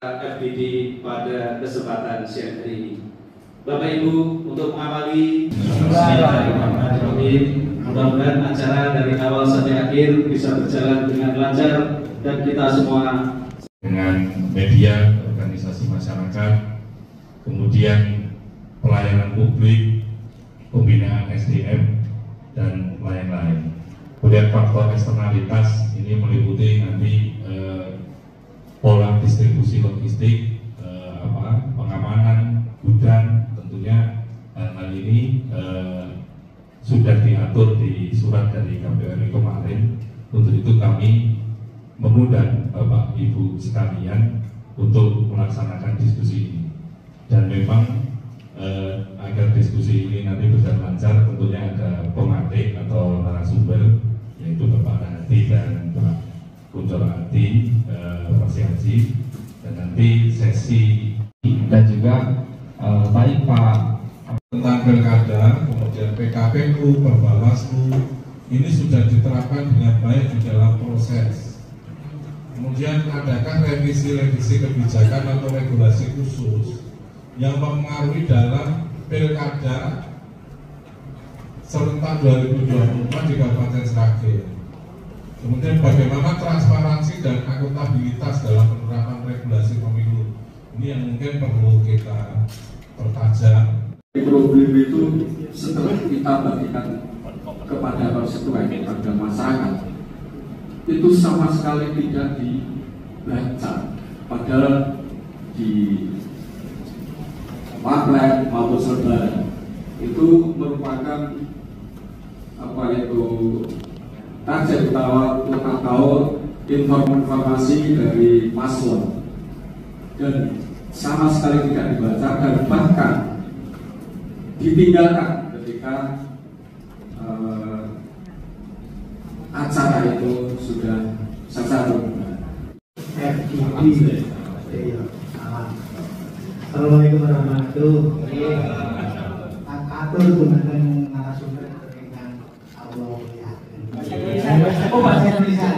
FBD pada kesempatan siang hari ini. Bapak Ibu, untuk mengawali mudah-mudahan acara dari awal sampai akhir bisa berjalan dengan lancar dan kita semua dengan media, organisasi masyarakat, kemudian pelayanan publik, pembinaan SDM dan lain-lain. Kemudian faktor eksternalitas ini meliputi nanti pola distribusi logistik, pengamanan, gudang, tentunya hal ini sudah diatur di surat dari KPU RI kemarin. Untuk itu kami mengundang Bapak Ibu sekalian untuk melaksanakan diskusi ini. Dan memang agar diskusi ini nanti berjalan lancar, tentunya ada pematik atau narasumber, yaitu Bapak Rahati dan Pak Kuncoro Adi, Fraksi Haji, dan nanti sesi dan juga baik Pak tentang pilkada, kemudian PKPU, Bawaslu ini sudah diterapkan dengan baik di dalam proses. Kemudian adakah revisi kebijakan atau regulasi khusus yang mempengaruhi dalam pilkada serentak 2024 di Kabupaten Sragen. Kemudian bagaimana transparansi dan akuntabilitas dalam penerapan regulasi pemilu. Ini yang mungkin perlu kita pertajam. Problem itu setelah kita bagikan kepada konstituen, kepada masyarakat, itu sama sekali tidak dibaca. Padahal di Maklek maupun Selebaran itu merupakan target utama atau informasi dari paslon, dan sama sekali tidak dibaca dan bahkan ditinggalkan ketika acara itu sudah selesai. Assalamualaikum warahmatullahi wabarakatuh. Atur gunakan narasumber dengan Allah ya. Oh, bahasa Indonesia.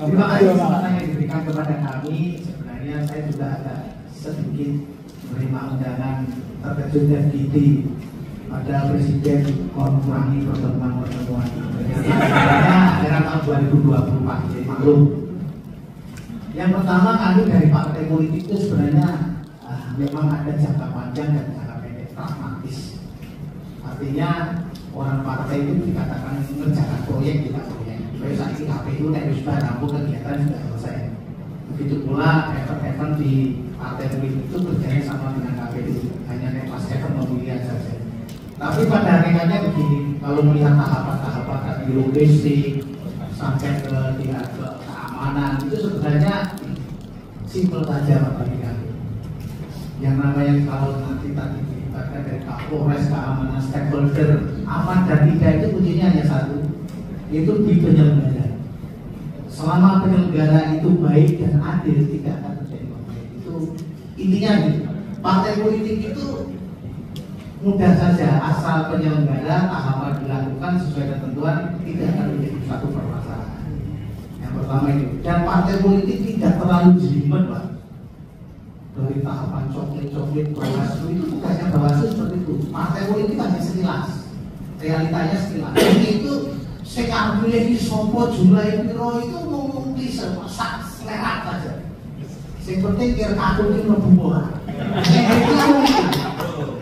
Terima kasih kesempatan yang diberikan kepada kami. Sebenarnya saya juga ada sedikit menerima undangan terkejut FGD pada Presiden mengurangi pertemuan-pertemuan. Ternyata era tahun 2024, jadi maklum. Yang pertama, kami dari partai politik itu sebenarnya memang ada jangka panjang dan jangka pendek, pragmatis. Artinya orang partai itu dikatakan mengerjakan proyek, tidak proyek. Proyek saat ini KPU sudah rampung, kegiatan sudah selesai. Begitu pula event-event di partai politik itu kerjanya sama dengan KPU, hanya pas event pemilihan saja. Tapi pada hakikatnya begini, kalau melihat tahapan-tahapan dari logistik sampai ke tingkat keamanan itu sebenarnya simpel saja Pak bagi kami. Yang namanya kalau nanti tadi dilibatkan dari Kapolres, keamanan, stakeholder, aman dan tidak, itu kuncinya hanya satu, itu di penyelenggara. Selama penyelenggara itu baik dan adil, tidak akan terjadi konflik. Itu intinya gitu. Partai politik itu mudah saja, asal penyelenggara tahapan dilakukan sesuai ketentuan, tidak akan menjadi satu permasalahan. Yang pertama itu. Dan partai politik tidak terlalu jelimet, Pak. Dari tahapan coklit Bawaslu itu tugasnya Bawaslu seperti itu. Partai politik hanya sekilas, realitanya sekilas. Jadi itu saya pilih di sopo jumlah piro itu ngomong di selera saja. Yang penting kira kartu itu membuat.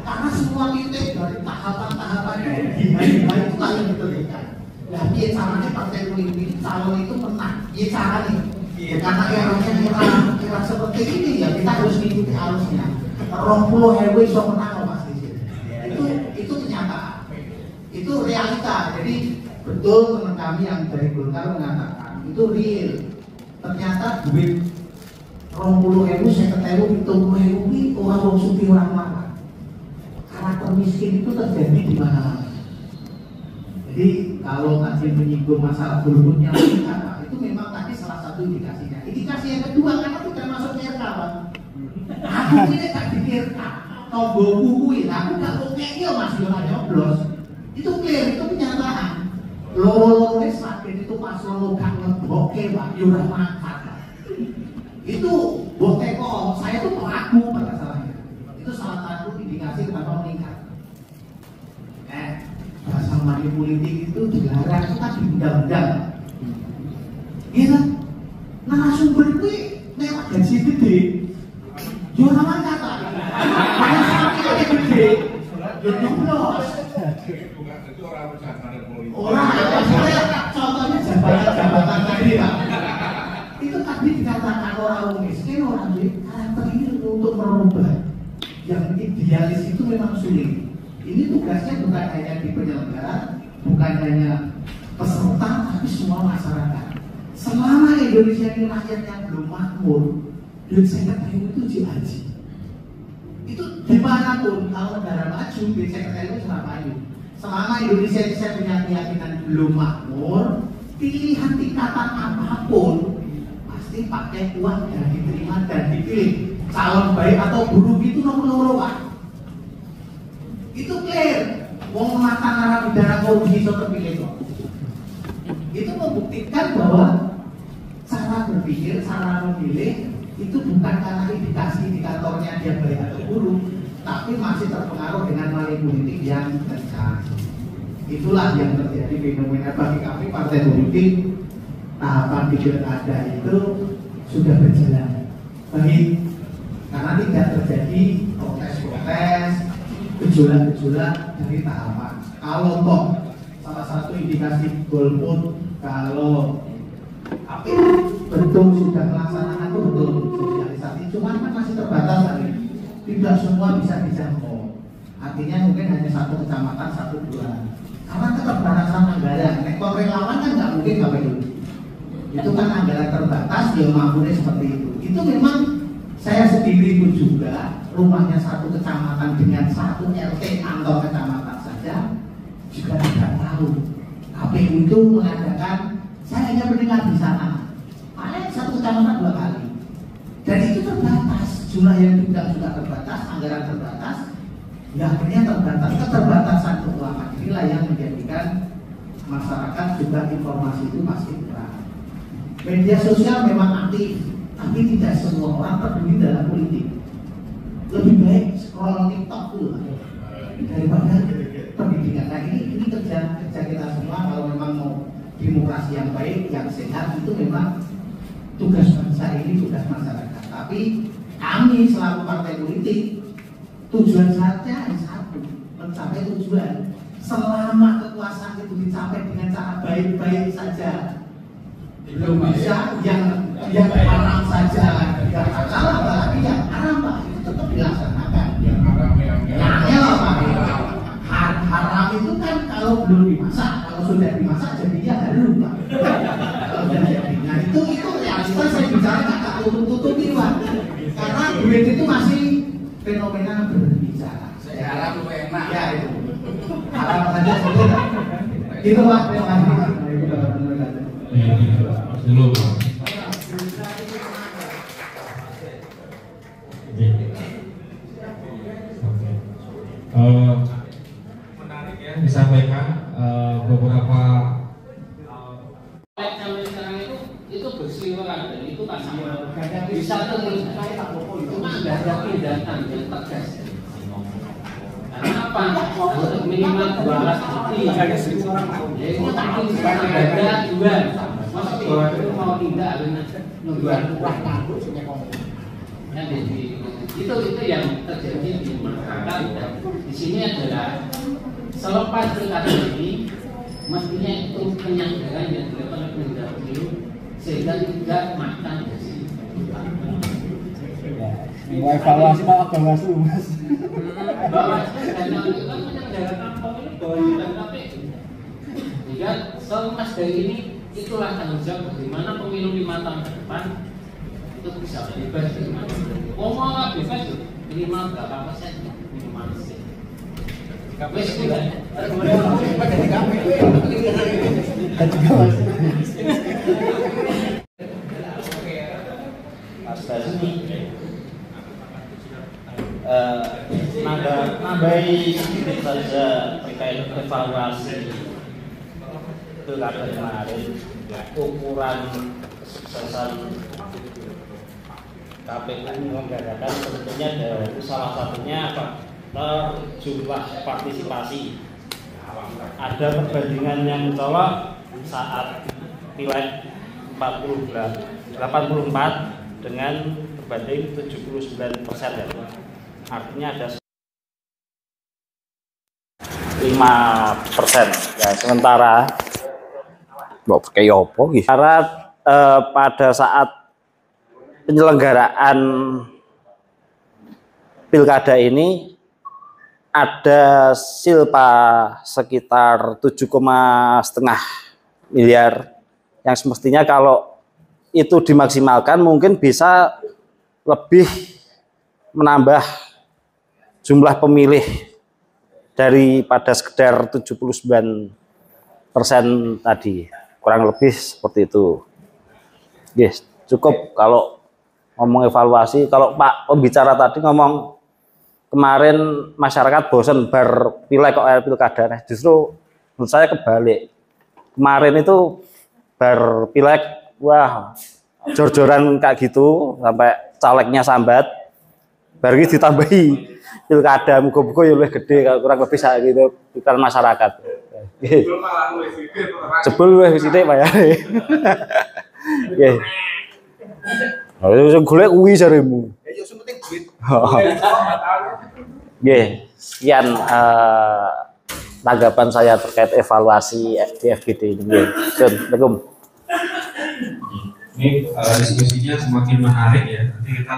Karena semua titik dari tahapan-tahapannya baik-baik itu yang diterima. Nah, biar caranya partai politik calon itu menang. Biar caranya. Ya, karena era seperti ini ya kita harus mengikuti arusnya. 20.000 bisa menang Mas di sini. Itu kenyataan. Itu realita. Jadi betul teman kami yang dari Golkar mengatakan itu real. Ternyata duit 20.000, 50.000, 70.000 ini orang sugih orang mana. Karakter miskin itu terjadi di mana-mana. Jadi kalau tadi menyinggung masalah golputnya itu memang tadi salah satu indikasinya. Indikasi yang kedua, karena tidak masuk RK, Pak. Aku ini tak dikirkan. Tombol buku aku gak oke ya masih nyoblos. Itu clear, itu kenyataan. Loro-loro sakit itu pas lo gak ngeboke, Pak, ya udah makan. Itu Buat teko, saya tuh pelaku pada salahnya. Itu salah satu indikasi kenapa meningkat. Bahasa money politik itu dilarang itu kan di undang-undang. Iya kan? Narasumber itu lewat gaji gede. Yo namanya kata. Karena sakitnya gede. Yo nyoblos. Itu orang bercanda politik. Orang, contohnya jabatan tadi Pak. Itu tadi dikatakan orang miskin, orang duit, karakter ini untuk merubah. Yang idealis itu memang sulit. Ini tugasnya bukan hanya di penyelenggara, bukan hanya peserta, tapi semua masyarakat. Selama Indonesia ini rakyat yang belum makmur, duit sekretariat itu dihaji. Itu dimanapun, kalau negara maju, duit sekretariat itu selama ini. Selama Indonesia ini saya punya keyakinan belum makmur, pilihan tingkatan apapun pasti pakai uang dan diterima dan dipilih. Calon baik atau buruk itu nomor Pak. Itu clear. Wong makan narapidana korupsi iso terpilih kok. Itu membuktikan bahwa cara berpikir, cara memilih itu bukan karena indikatornya dia baik atau buruk, tapi masih terpengaruh dengan money politik yang kencang. Itulah yang terjadi fenomena bagi kami partai politik. Tahapan di pilkada itu sudah berjalan baik karena tidak terjadi protes-protes, gejolak-gejolak dari tahapan. Kalau toh salah satu indikasi golput, kalau tapi betul sudah melaksanakan itu betul sosialisasi, cuman kan masih terbatas tadi, tidak semua bisa dijangkau. Artinya mungkin hanya satu kecamatan, satu bulan. Karena keterbatasan anggaran, rekor relawan kan nggak mungkin sampai itu. Itu kan anggaran terbatas, dia mampunya seperti itu. Itu memang saya sendiri pun juga rumahnya satu kecamatan dengan satu RT kantor kecamatan saja juga tidak tahu. KPU itu mengadakan, saya hanya mendengar di sana, paling satu kecamatan 2 kali. Dan itu terbatas, jumlah yang juga terbatas, anggaran terbatas. Ya akhirnya terbatas, keterbatasan keuangan inilah yang menjadikan masyarakat juga informasi itu masih kurang. Media sosial memang aktif, tapi tidak semua orang peduli dalam politik. Lebih baik scroll TikTok dulu daripada pendidikan. Nah ini kerja kita semua kalau memang mau demokrasi yang baik, yang sehat itu memang tugas bangsa ini, tugas masyarakat. Tapi kami selaku partai politik tujuan saja hanya satu, mencapai tujuan. Selama kekuasaan itu dicapai dengan cara baik-baik saja, belum bisa yang haram saja, yang salah apalagi yang haram Pak, itu tetap dilaksanakan. Yang haram haram itu kan kalau belum dimasak, kalau sudah dimasak jadinya harum Pak. Kalau sudah jadi, nah itu realitas saya bicara nggak tutup-tutupi Pak, karena duit itu masih fenomena berbicara. Saya harap itu enak. Ya itu. Harap saja sudah. Itu Pak, terima kasih. Dulu. Menarik ya disampaikan beberapa. Sampai sekarang itu berseliweran dan itu tak sama. Bisa terus saya tak bohong itu sudah ada tindakan yang tegas. Karena apa? Minimal 2 bukti. Ya itu tadi ada 2. Masa bahwa itu mau tidak dengan 2 uang takut ya, itu yang terjadi di masyarakat. Dan di sini adalah selepas pilkada ini mestinya itu penyanggaran yang dilakukan oleh penyelenggara pemilu sehingga tidak makan dari sini. Mau evaluasi malah Bawaslu Mas. Bawaslu dan itu kan menyelenggarakan pemilu Bawaslu dan KPU. Sehingga selepas dari ini itulah tanggung jawab bagaimana pemilu 5 tahun ke depan itu bisa bebas dari mana. Mau bebas minimal berapa persen minimal sih. Wes sudah. Nambahi sedikit saja terkait evaluasi pilkada kemarin, ukuran kesuksesan KPU menyelenggarakan tentunya dari salah satunya jumlah partisipasi. Ada perbandingan yang mencolok saat pileg 84 dengan berbanding 79%, ya. Artinya ada 5%. Ya, sementara pada saat penyelenggaraan pilkada ini ada silpa sekitar 7,5 miliar yang semestinya kalau itu dimaksimalkan mungkin bisa lebih menambah jumlah pemilih daripada sekedar 79% tadi, kurang lebih seperti itu. Yes, cukup kalau ngomong evaluasi. Kalau Pak pembicara tadi ngomong kemarin masyarakat bosan berpileg kok pilkada, justru menurut saya kebalik. Kemarin itu berpileg, wah jor-joran kayak gitu sampai calegnya sambat, baru ditambahi pilkada muga-muga ya lebih gede, kurang lebih saya gitu pikiran masyarakat. Jebul wis sithik Pak ya. Nggih. Ayo golek kuwi jaremu. Ya sing penting duit. Nggih, sekian tanggapan saya terkait evaluasi di FGD ini. Nggih. Assalamualaikum. Ini diskusinya semakin menarik ya. Nanti kita